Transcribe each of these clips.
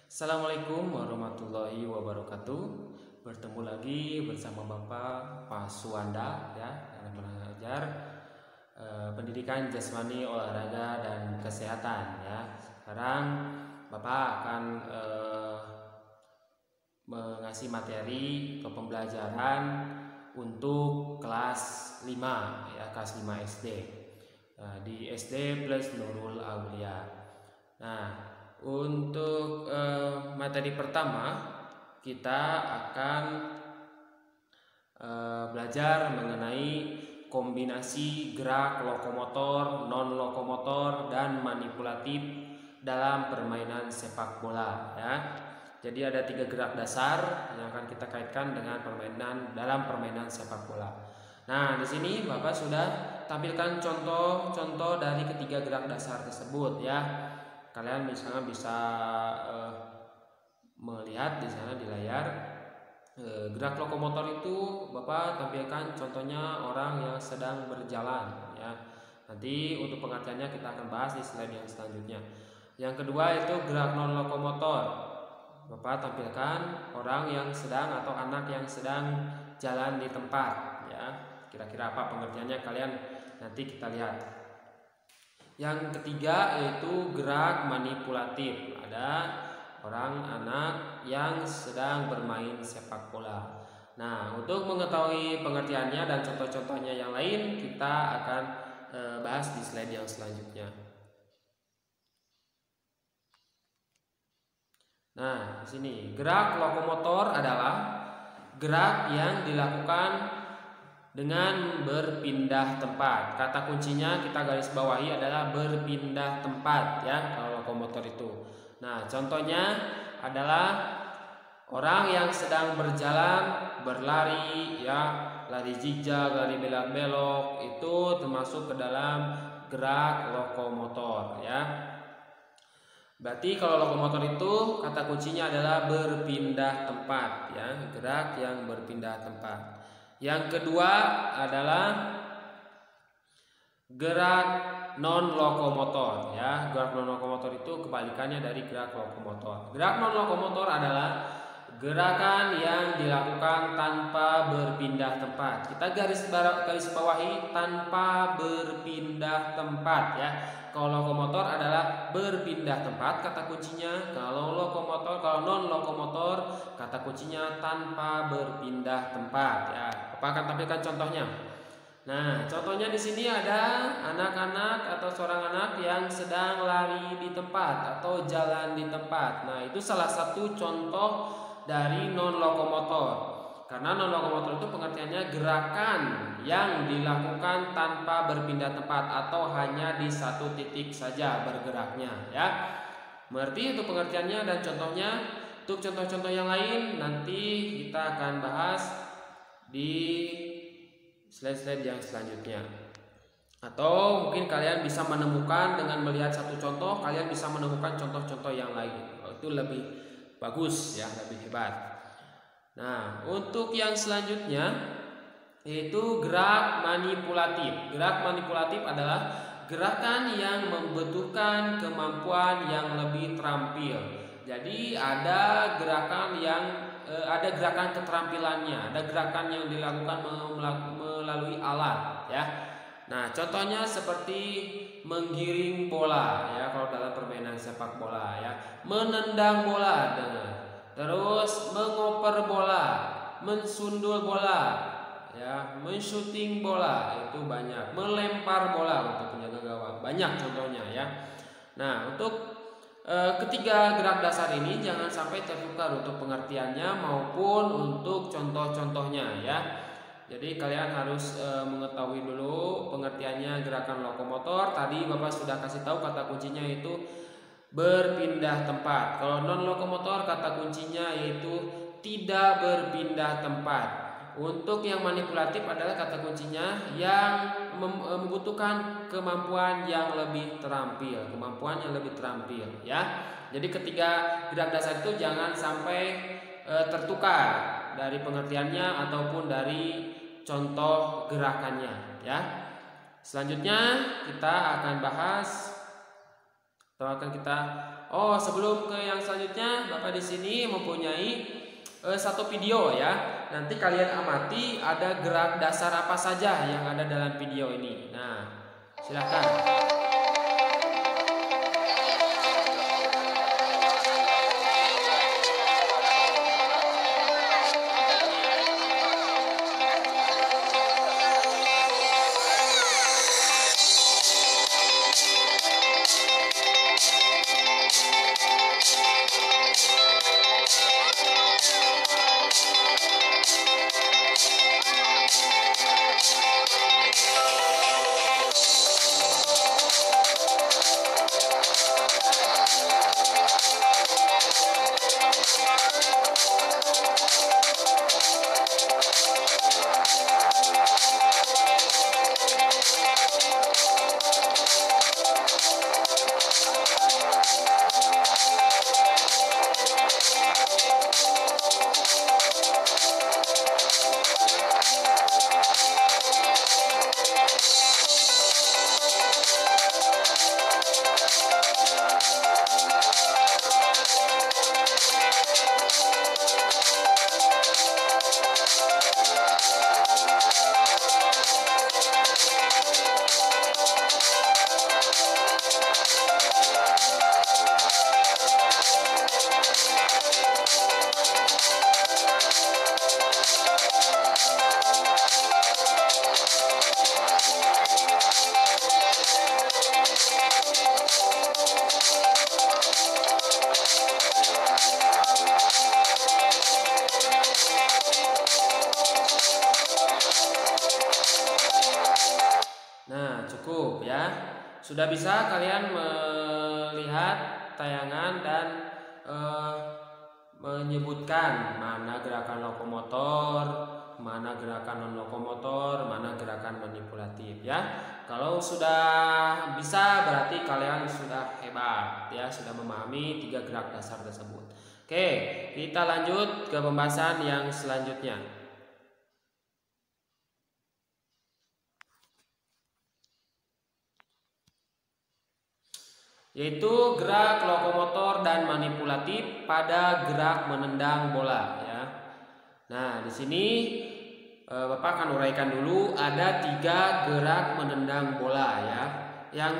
Assalamualaikum warahmatullahi wabarakatuh. Bertemu lagi bersama Bapak Pak Suwanda ya, yang mengajar pendidikan jasmani, olahraga dan kesehatan ya. Sekarang Bapak akan mengasih materi ke pembelajaran untuk kelas 5 ya, kelas 5 SD. Di SD plus Nurul Aulia. Nah, untuk materi pertama kita akan belajar mengenai kombinasi gerak lokomotor, non lokomotor dan manipulatif dalam permainan sepak bola ya. Jadi ada 3 gerak dasar yang akan kita kaitkan dengan dalam permainan sepak bola. Nah, di sini Bapak sudah tampilkan contoh-contoh dari ketiga gerak dasar tersebut ya. Kalian misalnya bisa melihat di sana di layar gerak lokomotor itu Bapak tampilkan contohnya orang yang sedang berjalan ya. Nanti untuk pengertiannya kita akan bahas di slide yang selanjutnya. Yang kedua itu gerak non lokomotor. Bapak tampilkan orang yang sedang atau anak yang sedang jalan di tempat ya. Kira-kira apa pengertiannya kalian nanti kita lihat. Yang ketiga yaitu gerak manipulatif. Ada orang anak yang sedang bermain sepak bola. Nah, untuk mengetahui pengertiannya dan contoh-contohnya yang lain, kita akan bahas di slide yang selanjutnya. Nah, di sini gerak lokomotor adalah gerak yang dilakukan dengan berpindah tempat. Kata kuncinya kita garis bawahi adalah berpindah tempat ya kalau lokomotor itu. Nah, contohnya adalah orang yang sedang berjalan, berlari ya, lari zigzag, lari belok-belok, itu termasuk ke dalam gerak lokomotor ya. Berarti kalau lokomotor itu kata kuncinya adalah berpindah tempat ya, gerak yang berpindah tempat. Yang kedua adalah gerak non lokomotor ya. Gerak non lokomotor itu kebalikannya dari gerak lokomotor. Gerak non lokomotor adalah gerakan yang dilakukan tanpa berpindah tempat. Kita garis bawahi tanpa berpindah tempat ya. Kalau lokomotor adalah berpindah tempat kata kuncinya. Kalau non lokomotor kata kuncinya tanpa berpindah tempat ya. Apa akan tampilkan contohnya? Nah, contohnya di sini ada anak-anak atau seorang anak yang sedang lari di tempat atau jalan di tempat. Nah, itu salah satu contoh dari non lokomotor. Karena non lokomotor itu pengertiannya gerakan yang dilakukan tanpa berpindah tempat atau hanya di satu titik saja bergeraknya ya. Mengerti itu pengertiannya dan contohnya. Untuk contoh-contoh yang lain nanti kita akan bahas di slide-slide yang selanjutnya. Atau mungkin kalian bisa menemukan dengan melihat satu contoh, kalian bisa menemukan contoh-contoh yang lain. Itu lebih bagus ya, lebih hebat. Nah, untuk yang selanjutnya yaitu gerak manipulatif. Gerak manipulatif adalah gerakan yang membutuhkan kemampuan yang lebih terampil. Jadi ada gerakan keterampilannya, ada gerakan yang dilakukan melalui alat ya. Nah, contohnya seperti menggiring bola ya kalau dalam permainan sepak bola ya, menendang bola terus mengoper bola, mensundul bola ya, mensyuting bola itu banyak, melempar bola untuk penjaga gawang, banyak contohnya ya. Nah, untuk ketiga gerak dasar ini jangan sampai tertukar untuk pengertiannya maupun untuk contoh-contohnya ya. Jadi kalian harus mengetahui dulu pengertiannya gerakan lokomotor. Tadi Bapak sudah kasih tahu kata kuncinya itu berpindah tempat. Kalau non lokomotor kata kuncinya yaitu tidak berpindah tempat. Untuk yang manipulatif adalah kata kuncinya yang membutuhkan kemampuan yang lebih terampil, ya. Jadi ketiga gerak dasar itu jangan sampai tertukar dari pengertiannya ataupun dari contoh gerakannya, ya. Selanjutnya kita akan bahas atau akan kita Oh, sebelum ke yang selanjutnya, Bapak di sini mempunyai satu video ya. Nanti kalian amati ada gerak dasar apa saja yang ada dalam video ini. Nah, silahkan. Nah, cukup ya. Sudah bisa kalian melihat tayangan dan menyebutkan mana gerakan lokomotor, mana gerakan non lokomotor, mana gerakan manipulatif ya. Kalau sudah bisa berarti kalian sudah hebat ya, sudah memahami 3 gerak dasar tersebut. Oke, kita lanjut ke pembahasan yang selanjutnya. Yaitu gerak lokomotor dan manipulatif pada gerak menendang bola ya. Nah, di sini Bapak akan uraikan dulu ada 3 gerak menendang bola ya. Yang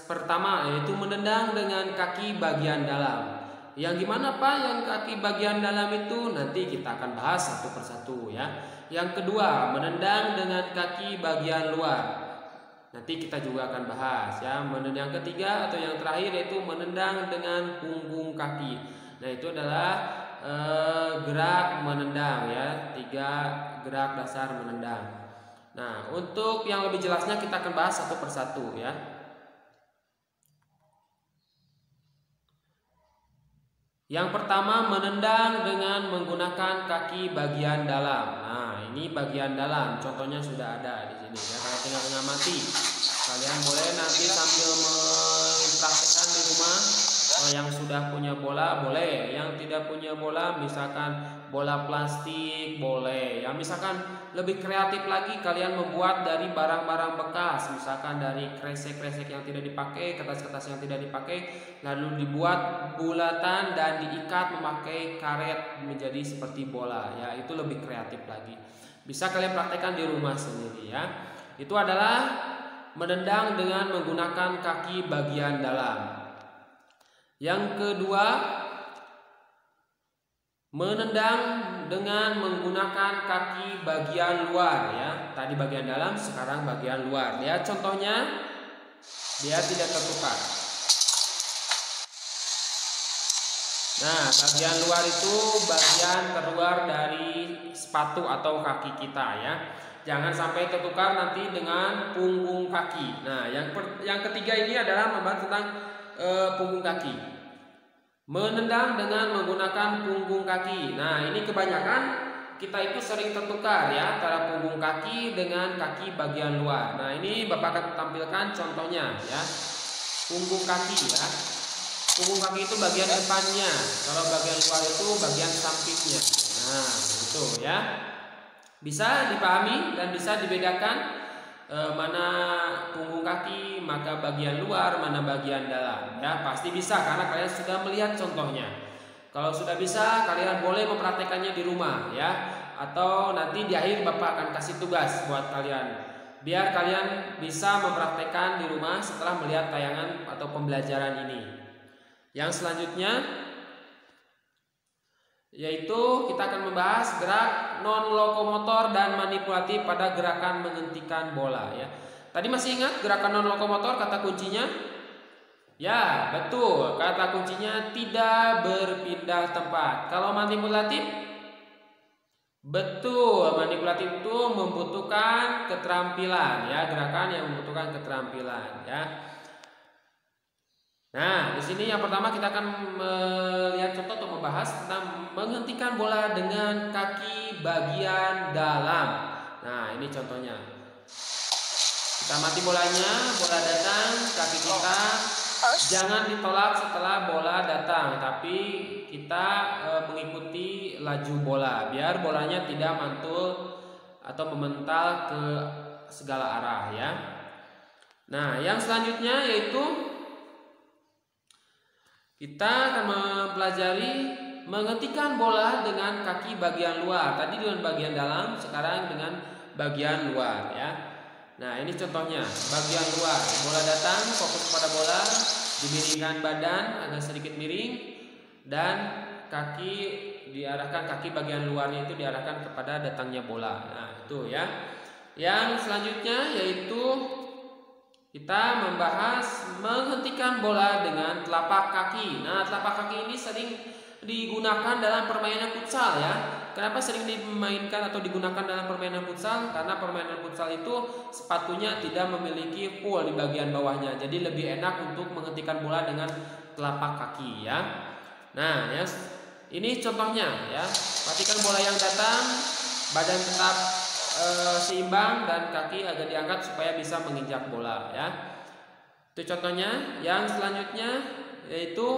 pertama yaitu menendang dengan kaki bagian dalam. Yang gimana Pak yang kaki bagian dalam itu? Nanti kita akan bahas satu persatu ya. Yang kedua, menendang dengan kaki bagian luar. Nanti kita juga akan bahas ya. Yang ketiga atau yang terakhir yaitu menendang dengan punggung kaki. Nah, itu adalah gerak menendang ya, 3 gerak dasar menendang. Nah, untuk yang lebih jelasnya kita akan bahas satu persatu ya. Yang pertama, menendang dengan menggunakan kaki bagian dalam. Nah, ini bagian dalam, contohnya sudah ada di sini ya. Kalian tinggal mengamati. Kalian boleh nanti sambil mempraktekkan di rumah. Yang sudah punya bola boleh, yang tidak punya bola misalkan bola plastik boleh. Yang misalkan lebih kreatif lagi kalian membuat dari barang-barang bekas, misalkan dari kresek-kresek yang tidak dipakai, kertas-kertas yang tidak dipakai, lalu dibuat bulatan dan diikat memakai karet menjadi seperti bola ya. Itu lebih kreatif lagi. Bisa kalian praktekkan di rumah sendiri ya. Itu adalah menendang dengan menggunakan kaki bagian dalam. Yang kedua, menendang dengan menggunakan kaki bagian luar ya. Tadi bagian dalam, sekarang bagian luar. Lihat contohnya, dia tidak tertukar. Nah, bagian luar itu bagian terluar dari sepatu atau kaki kita ya. Jangan sampai tertukar nanti dengan punggung kaki. Nah, yang ketiga ini adalah membahas tentang punggung kaki. Menendang dengan menggunakan punggung kaki. Nah, ini kebanyakan kita itu sering tertukar ya antara punggung kaki dengan kaki bagian luar. Nah, ini Bapak akan tampilkan contohnya ya. Punggung kaki ya. Punggung kaki itu bagian depannya. Kalau bagian luar itu bagian sampingnya. Nah, itu ya. Bisa dipahami dan bisa dibedakan mana punggung kaki, maka bagian luar, mana bagian dalam. Ya, pasti bisa karena kalian sudah melihat contohnya. Kalau sudah bisa, kalian boleh mempraktekannya di rumah ya. Atau nanti di akhir Bapak akan kasih tugas buat kalian. Biar kalian bisa mempraktekkan di rumah setelah melihat tayangan atau pembelajaran ini. Yang selanjutnya yaitu kita akan membahas gerak non lokomotor dan manipulatif pada gerakan menghentikan bola ya. Tadi masih ingat gerakan non lokomotor kata kuncinya? Ya, betul. Kata kuncinya tidak berpindah tempat. Kalau manipulatif? Betul, manipulatif itu membutuhkan keterampilan ya, gerakan yang membutuhkan keterampilan ya. Nah, di sini yang pertama kita akan melihat contoh untuk membahas tentang menghentikan bola dengan kaki bagian dalam. Nah, ini contohnya. Kita mati bolanya, bola datang, kaki kita jangan ditolak setelah bola datang, tapi kita mengikuti laju bola biar bolanya tidak mantul atau memental ke segala arah ya. Nah, yang selanjutnya yaitu kita akan mempelajari menghentikan bola dengan kaki bagian luar. Tadi dengan bagian dalam, sekarang dengan bagian luar ya. Nah, ini contohnya bagian luar. Bola datang, fokus pada bola, dimiringkan badan agak sedikit miring dan kaki diarahkan, kaki bagian luarnya itu diarahkan kepada datangnya bola. Nah, itu ya. Yang selanjutnya yaitu kita membahas menghentikan bola dengan telapak kaki. Nah, telapak kaki ini sering digunakan dalam permainan futsal ya. Kenapa sering dimainkan atau digunakan dalam permainan futsal? Karena permainan futsal itu sepatunya tidak memiliki full di bagian bawahnya. Jadi lebih enak untuk menghentikan bola dengan telapak kaki ya. Nah, ya, ini contohnya ya. Perhatikan bola yang datang, badan tetap seimbang dan kaki agak diangkat supaya bisa menginjak bola ya. Itu contohnya. Yang selanjutnya yaitu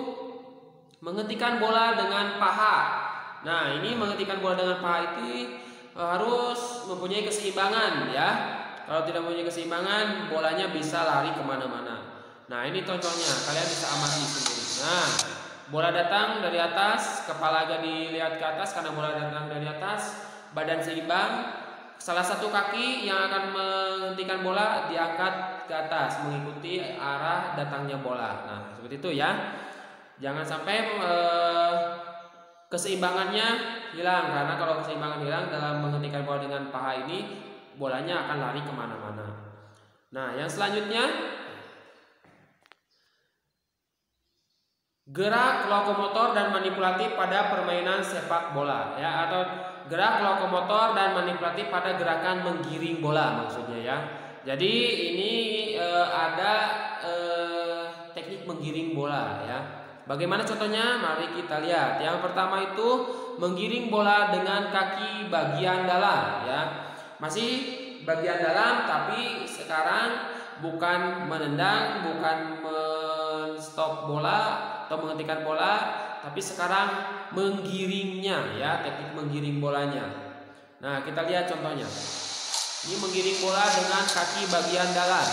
menghentikan bola dengan paha. Nah, ini menghentikan bola dengan paha itu harus mempunyai keseimbangan ya. Kalau tidak mempunyai keseimbangan, bolanya bisa lari kemana-mana. Nah, ini contohnya, kalian bisa amati sendiri. Nah, bola datang dari atas, kepala agak dilihat ke atas karena bola datang dari atas, badan seimbang. Salah satu kaki yang akan menghentikan bola diangkat ke atas mengikuti arah datangnya bola. Nah, seperti itu ya. Jangan sampai keseimbangannya hilang, karena kalau keseimbangan hilang dalam menghentikan bola dengan paha ini, bolanya akan lari kemana-mana. Nah, yang selanjutnya gerak lokomotor dan manipulatif pada permainan sepak bola ya, atau gerak lokomotor dan manipulatif pada gerakan menggiring bola maksudnya ya. Jadi ini ada teknik menggiring bola ya. Bagaimana contohnya? Mari kita lihat. Yang pertama itu menggiring bola dengan kaki bagian dalam ya. Masih bagian dalam, tapi sekarang bukan menendang, bukan men-stop bola atau menghentikan bola, tapi sekarang menggiringnya ya, teknik menggiring bolanya. Nah, kita lihat contohnya. Ini menggiring bola dengan kaki bagian dalam.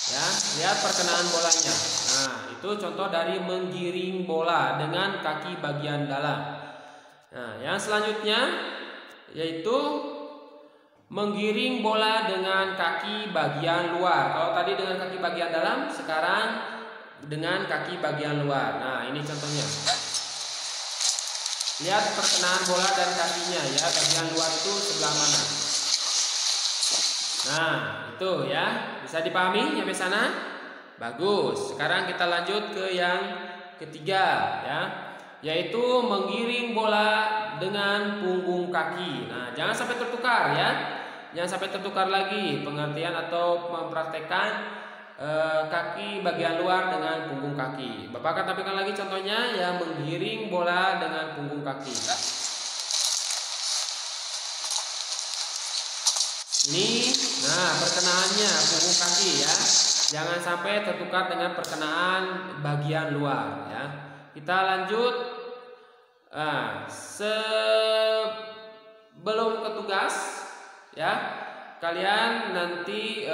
Ya, lihat perkenaan bolanya. Nah, itu contoh dari menggiring bola dengan kaki bagian dalam. Nah, yang selanjutnya yaitu menggiring bola dengan kaki bagian luar. Kalau tadi dengan kaki bagian dalam, sekarang dengan kaki bagian luar. Nah, ini contohnya. Lihat perkenaan bola dan kakinya ya, bagian luar itu sebelah mana. Nah, itu ya. Bisa dipahami sampai sana? Bagus. Sekarang kita lanjut ke yang ketiga ya, yaitu menggiring bola dengan punggung kaki. Nah, jangan sampai tertukar ya. Jangan sampai tertukar lagi pengertian atau mempraktekkan kaki bagian luar dengan punggung kaki. Bapak akan tampilkan lagi contohnya yang menggiring bola dengan punggung kaki. Ini, nah perkenaannya punggung kaki ya. Jangan sampai tertukar dengan perkenaan bagian luar ya. Kita lanjut. Sebelum ke tugas ya, kalian nanti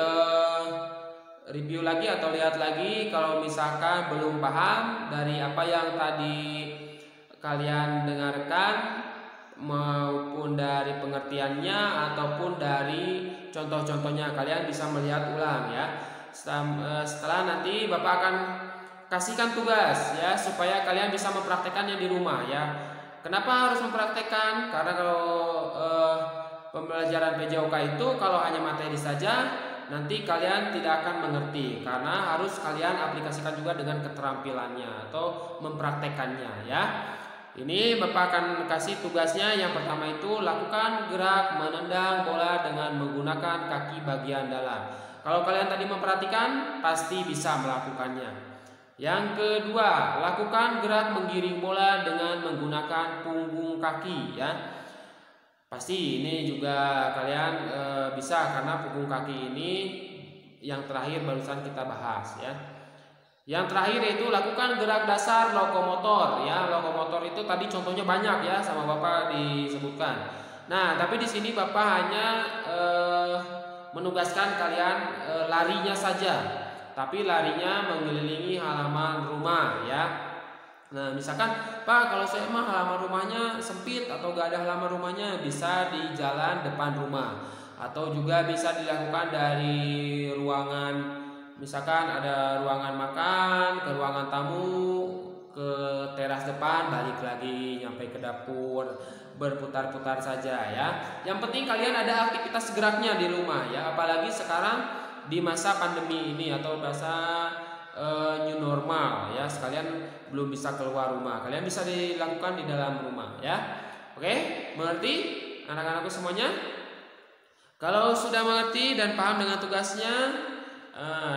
review lagi atau lihat lagi kalau misalkan belum paham dari apa yang tadi kalian dengarkan, maupun dari pengertiannya ataupun dari contoh-contohnya, kalian bisa melihat ulang ya. Setelah nanti Bapak akan kasihkan tugas ya, supaya kalian bisa mempraktekannya di rumah ya. Kenapa harus mempraktekkan? Karena kalau pembelajaran PJOK itu kalau hanya materi saja, nanti kalian tidak akan mengerti, karena harus kalian aplikasikan juga dengan keterampilannya atau mempraktekannya ya. Ini Bapak akan kasih tugasnya. Yang pertama itu lakukan gerak menendang bola dengan menggunakan kaki bagian dalam. Kalau kalian tadi memperhatikan, pasti bisa melakukannya. Yang kedua, lakukan gerak menggiring bola dengan menggunakan punggung kaki ya. Pasti ini juga kalian bisa, karena punggung kaki ini yang terakhir barusan kita bahas ya. Yang terakhir yaitu lakukan gerak dasar lokomotor ya. Lokomotor itu tadi contohnya banyak ya, sama Bapak disebutkan. Nah, tapi di sini Bapak hanya menugaskan kalian larinya saja, tapi larinya mengelilingi halaman rumah ya. Nah, misalkan Pak, kalau saya mah halaman rumahnya sempit atau gak ada halaman rumahnya, bisa di jalan depan rumah, atau juga bisa dilakukan dari ruangan. Misalkan ada ruangan makan, ke ruangan tamu, ke teras depan, balik lagi nyampe ke dapur, berputar-putar saja ya. Yang penting kalian ada aktivitas geraknya di rumah ya, apalagi sekarang di masa pandemi ini atau masa new normal ya. Sekalian belum bisa keluar rumah, kalian bisa dilakukan di dalam rumah ya. Oke, mengerti anak-anakku semuanya? Kalau sudah mengerti dan paham dengan tugasnya,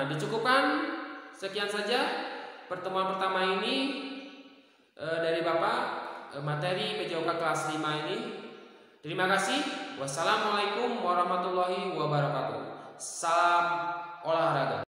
dicukupkan. Sekian saja pertemuan pertama ini dari Bapak, materi PJOK kelas 5 ini. Terima kasih. Wassalamualaikum warahmatullahi wabarakatuh. Salam olahraga.